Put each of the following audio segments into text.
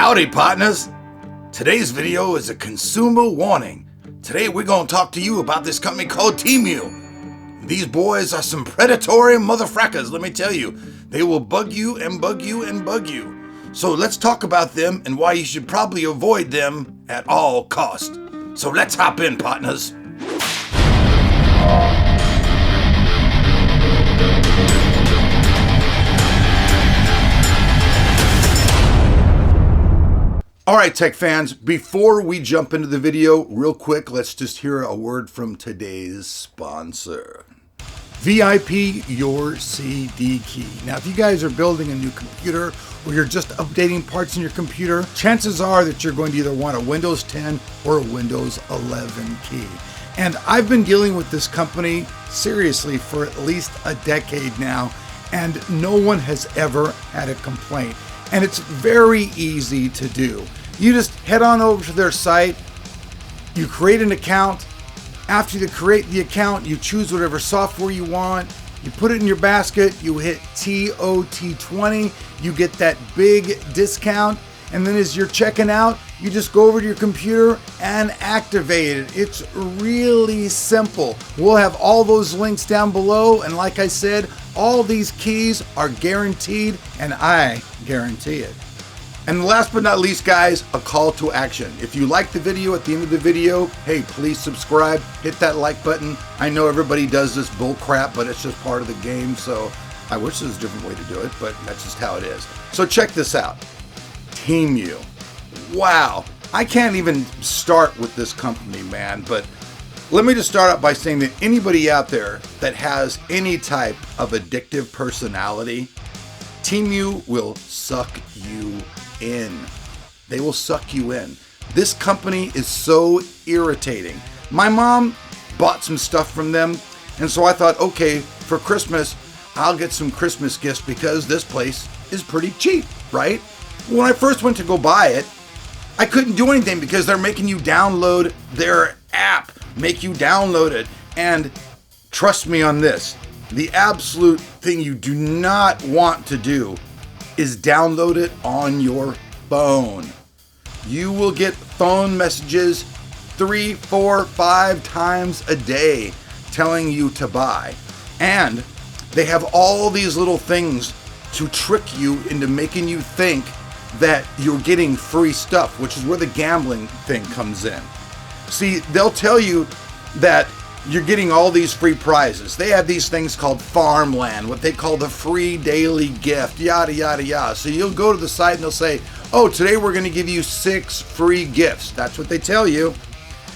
Howdy, partners. Today's video is a consumer warning. Today we're going to talk to you about this company called TEMU. These boys are some predatory motherfrackers, let me tell you. They will bug you and bug you and bug you. So let's talk about them and why you should probably avoid them at all cost. So let's hop in, partners. All right, tech fans, before we jump into the video, real quick, let's just hear a word from today's sponsor. VIP Your CD Key. Now, if you guys are building a new computer or you're just updating parts in your computer, chances are that you're going to either want a Windows 10 or a Windows 11 key. And I've been dealing with this company seriously for at least a decade now, and no one has ever had a complaint. And it's very easy to do. You just head on over to their site, you create an account. After you create the account, you choose whatever software you want, you put it in your basket, you hit TOT20, you get that big discount, and then as you're checking out, you just go over to your computer and activate it. It's really simple. We'll have all those links down below, and like I said, all these keys are guaranteed, and I guarantee it. And last but not least, guys, a call to action. If you like the video, at the end of the video, hey, please subscribe, hit that like button. I know everybody does this bull crap, but it's just part of the game, so I wish there was a different way to do it, but that's just how it is. So check this out. TEMU. Wow. I can't even start with this company, man, but let me just start out by saying that anybody out there that has any type of addictive personality, TEMU will suck you in. They will suck you in. This company is so irritating. My mom bought some stuff from them, and so I thought, okay, for Christmas, I'll get some Christmas gifts because this place is pretty cheap, right? When I first went to go buy it, I couldn't do anything because they're making you download their app, make you download it. And trust me on this, the absolute thing you do not want to do is download it on your phone. You will get phone messages 3, 4, 5 times a day telling you to buy. And they have all these little things to trick you into making you think that you're getting free stuff, which is where the gambling thing comes in. See, they'll tell you that you're getting all these free prizes. They have these things called farmland, what they call the free daily gift, yada, yada, yada. So you'll go to the site and they'll say, oh, today we're going to give you 6 free gifts. That's what they tell you.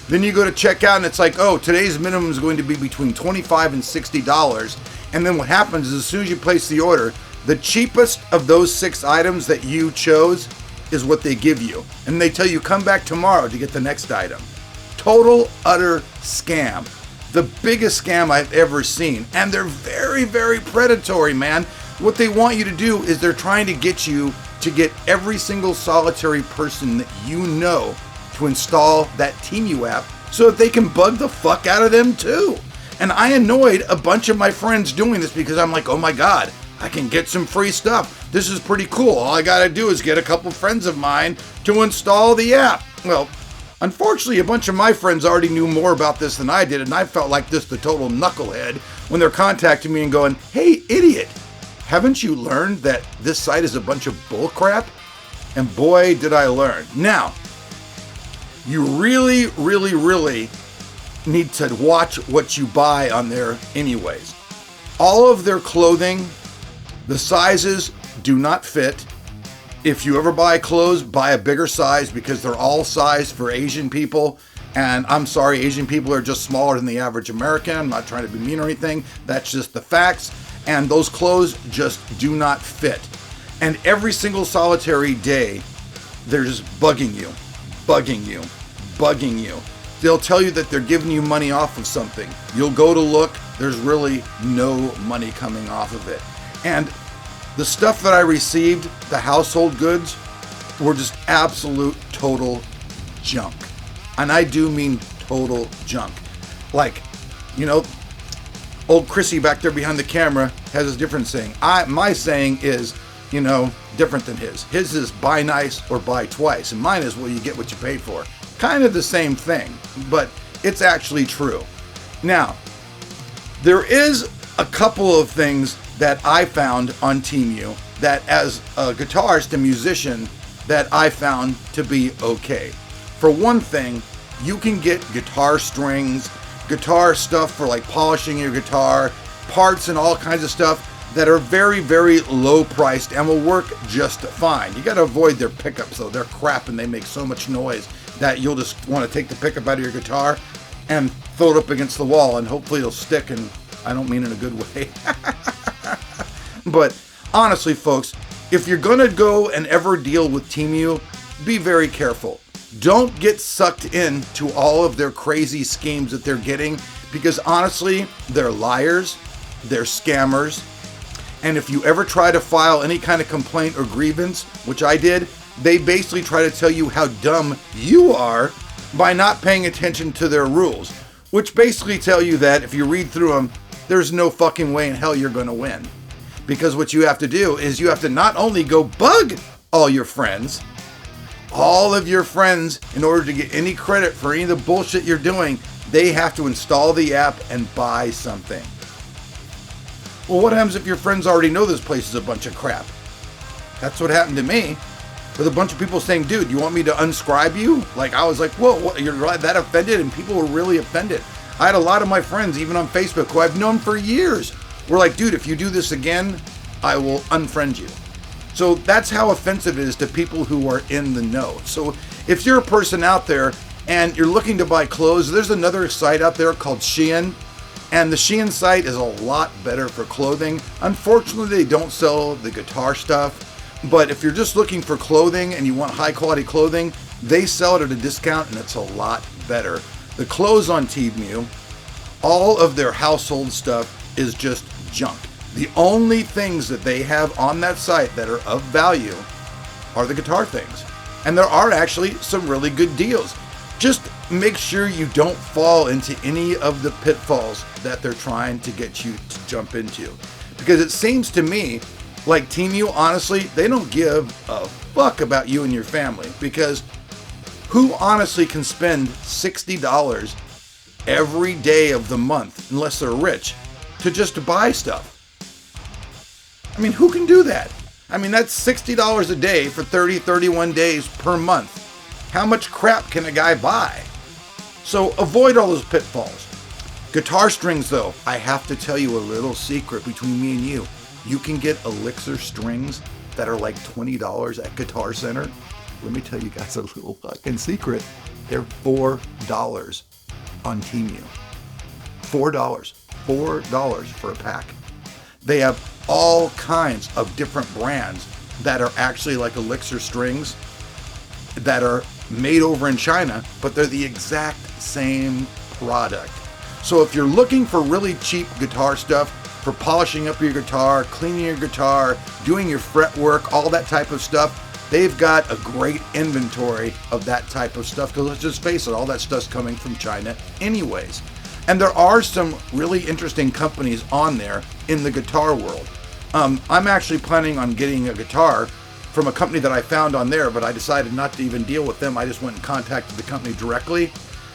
Then you go to check out and it's like, oh, today's minimum is going to be between $25 and $60. And then what happens is as soon as you place the order, the cheapest of those 6 items that you chose is what they give you. And they tell you, come back tomorrow to get the next item. Total, utter scam. The biggest scam I've ever seen. And they're very, very predatory, man. What they want you to do is they're trying to get you to get every single solitary person that you know to install that TEMU app so that they can bug the fuck out of them too. And I annoyed a bunch of my friends doing this because I'm like, oh my God, I can get some free stuff. This is pretty cool. All I gotta do is get a couple friends of mine to install the app. Well, unfortunately, a bunch of my friends already knew more about this than I did, and I felt like just the total knucklehead when they're contacting me and going, hey, idiot, haven't you learned that this site is a bunch of bullcrap? And boy, did I learn. Now, you really, really, really need to watch what you buy on there anyways. All of their clothing, the sizes do not fit. If you ever buy clothes, buy a bigger size because they're all sized for Asian people. And I'm sorry, Asian people are just smaller than the average American. I'm not trying to be mean or anything. That's just the facts. And those clothes just do not fit. And every single solitary day, they're just bugging you, bugging you, bugging you. They'll tell you that they're giving you money off of something. You'll go to look, there's really no money coming off of it. And the stuff that I received, the household goods, were just absolute total junk. And I do mean total junk. Like, you know, old Chrissy back there behind the camera has a different saying. My saying is, different than his. His is buy nice or buy twice, and mine is, well, you get what you paid for. Kind of the same thing, but it's actually true. Now, there is a couple of things that I found on TEMU that, as a guitarist and musician, that I found to be okay. For one thing, you can get guitar strings, guitar stuff for like polishing your guitar, parts and all kinds of stuff that are very, very low priced and will work just fine. You got to avoid their pickups though. They're crap and they make so much noise that you'll just want to take the pickup out of your guitar and throw it up against the wall and hopefully it'll stick, and I don't mean in a good way. But honestly, folks, if you're going to go and ever deal with TEMU, be very careful. Don't get sucked into all of their crazy schemes that they're getting, because honestly, they're liars, they're scammers, and if you ever try to file any kind of complaint or grievance, which I did, they basically try to tell you how dumb you are by not paying attention to their rules, which basically tell you that if you read through them, there's no fucking way in hell you're going to win. Because what you have to do is you have to not only go bug all your friends, all of your friends, in order to get any credit for any of the bullshit you're doing, they have to install the app and buy something. Well, what happens if your friends already know this place is a bunch of crap? That's what happened to me. With a bunch of people saying, dude, you want me to unscribe you? Like, I was like, whoa, what, you're that offended? And people were really offended. I had a lot of my friends, even on Facebook, who I've known for years, were like, dude, if you do this again, I will unfriend you. So that's how offensive it is to people who are in the know. So if you're a person out there and you're looking to buy clothes, there's another site out there called Shein. And the Shein site is a lot better for clothing. Unfortunately, they don't sell the guitar stuff. But if you're just looking for clothing and you want high quality clothing, they sell it at a discount and it's a lot better. The clothes on TEMU, all of their household stuff is just junk. The only things that they have on that site that are of value are the guitar things. And there are actually some really good deals. Just make sure you don't fall into any of the pitfalls that they're trying to get you to jump into. Because it seems to me like TEMU, honestly, they don't give a fuck about you and your family. Because who honestly can spend $60 every day of the month, unless they're rich, to just buy stuff? I mean, who can do that? I mean, that's $60 a day for 30, 31 days per month. How much crap can a guy buy? So avoid all those pitfalls. Guitar strings, though, I have to tell you a little secret between me and you. You can get Elixir strings that are like $20 at Guitar Center. Let me tell you guys a little fucking secret. They're $4 on TEMU. $4. $4 for a pack. They have all kinds of different brands that are actually like Elixir strings that are made over in China, but they're the exact same product. So if you're looking for really cheap guitar stuff, for polishing up your guitar, cleaning your guitar, doing your fret work, all that type of stuff, they've got a great inventory of that type of stuff, because let's just face it, all that stuff's coming from China anyways. And there are some really interesting companies on there in the guitar world. I'm actually planning on getting a guitar from a company that I found on there, but I decided not to even deal with them. I just went and contacted the company directly,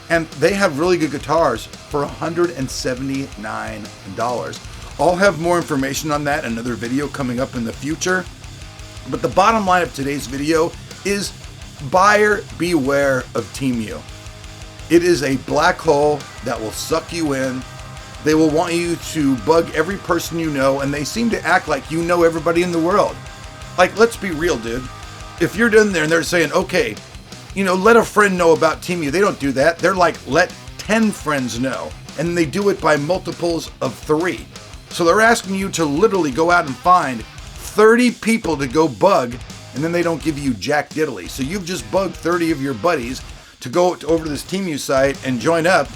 and they have really good guitars for $179. I'll have more information on that in another video coming up in the future. But the bottom line of today's video is buyer beware of TEMU. It is a black hole that will suck you in. They will want you to bug every person you know, and they seem to act like you know everybody in the world. Like, let's be real, dude. If you're in there and they're saying, okay, let a friend know about TEMU, they don't do that. They're like, let 10 friends know. And they do it by multiples of 3. So they're asking you to literally go out and find 30 people to go bug, and then they don't give you jack diddly. So you've just bugged 30 of your buddies to go over to this TEMU site and join up.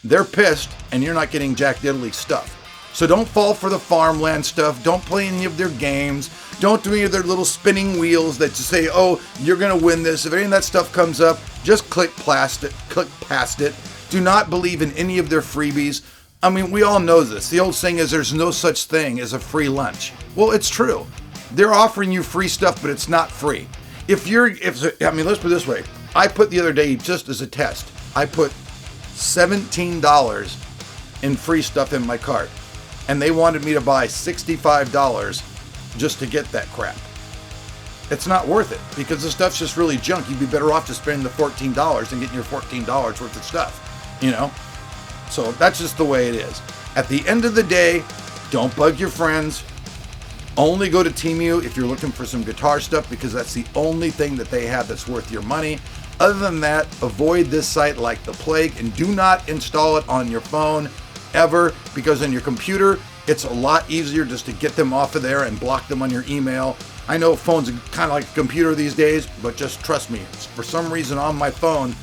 They're pissed, and you're not getting jack diddly stuff. So don't fall for the farmland stuff. Don't play any of their games. Don't do any of their little spinning wheels that just say, oh, you're going to win this. If any of that stuff comes up, just click past it. Do not believe in any of their freebies. I mean, we all know this. The old saying is there's no such thing as a free lunch. Well, it's true. they're offering you free stuff, but it's not free. Let's put it this way. I put the other day, just as a test, I put $17 in free stuff in my cart, and they wanted me to buy $65 just to get that crap. It's not worth it because the stuff's just really junk. You'd be better off just spending the $14 and getting your $14 worth of stuff, you know? So that's just the way it is. At the end of the day, don't bug your friends. Only go to Temu if you're looking for some guitar stuff, because that's the only thing that they have that's worth your money. Other than that, avoid this site like the plague, and do not install it on your phone ever, because on your computer, it's a lot easier just to get them off of there and block them on your email. I know phones are kind of like a computer these days, but just trust me, for some reason on my phone,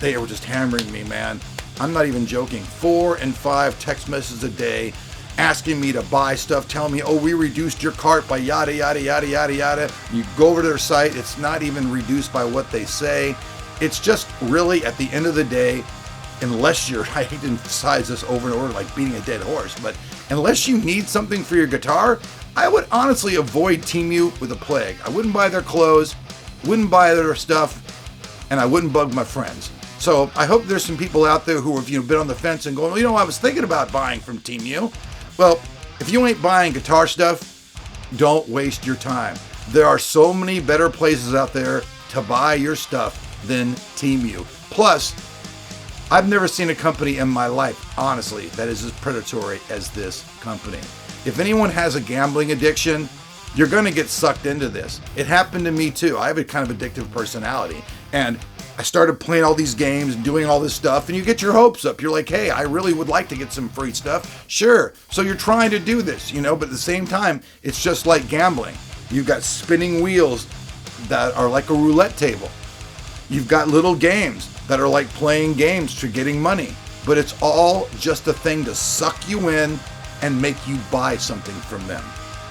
they were just hammering me, man. I'm not even joking. 4 and 5 text messages a day asking me to buy stuff, telling me, oh, we reduced your cart by yada, yada, yada, yada, yada. You go over to their site, it's not even reduced by what they say. It's just really, at the end of the day, unless you're, I hate to emphasize this over and over like beating a dead horse, but unless you need something for your guitar, I would honestly avoid Temu with a plague. I wouldn't buy their clothes, wouldn't buy their stuff, and I wouldn't bug my friends. So I hope there's some people out there who have been on the fence and going, well, I was thinking about buying from Temu. Well, if you ain't buying guitar stuff, don't waste your time. There are so many better places out there to buy your stuff than Temu. Plus, I've never seen a company in my life, honestly, that is as predatory as this company. If anyone has a gambling addiction, you're going to get sucked into this. It happened to me too. I have a kind of addictive personality, and I started playing all these games and doing all this stuff, and you get your hopes up. You're like, hey, I really would like to get some free stuff. Sure. So you're trying to do this, but at the same time, it's just like gambling. You've got spinning wheels that are like a roulette table. You've got little games that are like playing games for getting money, but it's all just a thing to suck you in and make you buy something from them.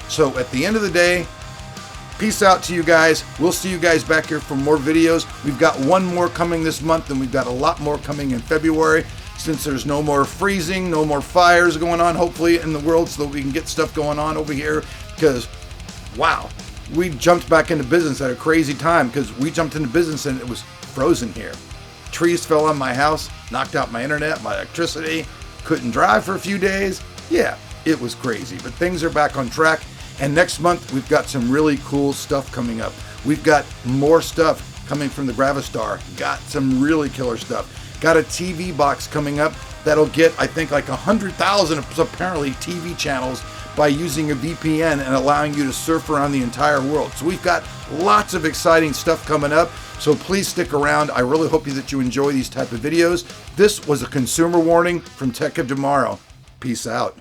So at the end of the day, peace out to you guys. We'll see you guys back here for more videos. We've got one more coming this month, and we've got a lot more coming in February, since there's no more freezing, no more fires going on, hopefully, in the world, so that we can get stuff going on over here, because, wow, we jumped back into business at a crazy time, because we jumped into business and it was frozen here. Trees fell on my house, knocked out my internet, my electricity, couldn't drive for a few days. Yeah, it was crazy, but things are back on track. And next month, we've got some really cool stuff coming up. We've got more stuff coming from the Gravistar. Got some really killer stuff. Got a TV box coming up that'll get, I think, like 100,000 apparently TV channels by using a VPN and allowing you to surf around the entire world. So we've got lots of exciting stuff coming up. So please stick around. I really hope that you enjoy these type of videos. This was a consumer warning from Tech of Tomorrow. Peace out.